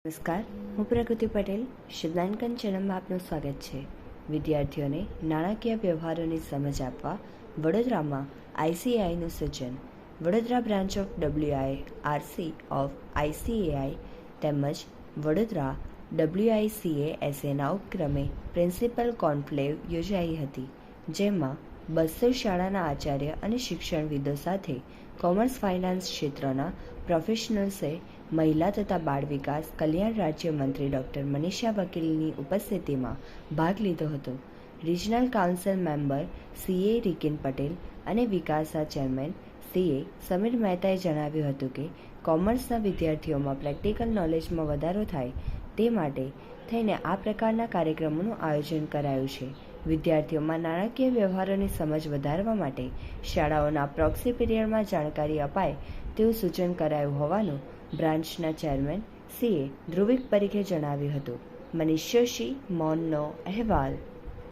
નમસ્કાર, હું પ્રકૃતિ પટેલ. શબ્દાંકન ચેનલમાં આપનું સ્વાગત છે. વિદ્યાર્થીઓને નાણાકીય વ્યવહારોની સમજ આપવા વડોદરામાં ICAIનું સૂચન. Vadodara branch of WIRC of ICAI તેમજ વડોદરા WICASAના ઉપક્રમે પ્રિન્સિપલ કોન્ક્લેવ યોજાઈ હતી, જેમાં 200 શાળાના આચાર્ય અને શિક્ષણવિદો સાથે કોમર્સ ફાઇનાન્સ ક્ષેત્રના પ્રોફેશનલ્સે મહિલા તથા બાળ વિકાસ કલ્યાણ રાજ્યમંત્રી ડૉક્ટર મનીષા વકીલની ઉપસ્થિતિમાં ભાગ લીધો હતો. Regional council member CA Rikin Patel અને વિકાસા ચેરમેન CA સમીર મહેતાએ જણાવ્યું હતું કે કોમર્સના વિદ્યાર્થીઓમાં પ્રેક્ટિકલ નોલેજમાં વધારો થાય તે માટે થઈને આ પ્રકારના કાર્યક્રમોનું આયોજન કરાયું છે. વિદ્યાર્થીઓમાં નાણાકીય વ્યવહારોની સમજ વધારવા માટે શાળાઓના પ્રોક્સી પીરિયડમાં જાણકારી અપાય તેવું સૂચન કરાયું હોવાનું બ્રાન્ચના ચેરમેન CA ધ્રુવિક પરીખે જણાવ્યું હતું. મનીષ જોશી, મૌનનો અહેવાલ.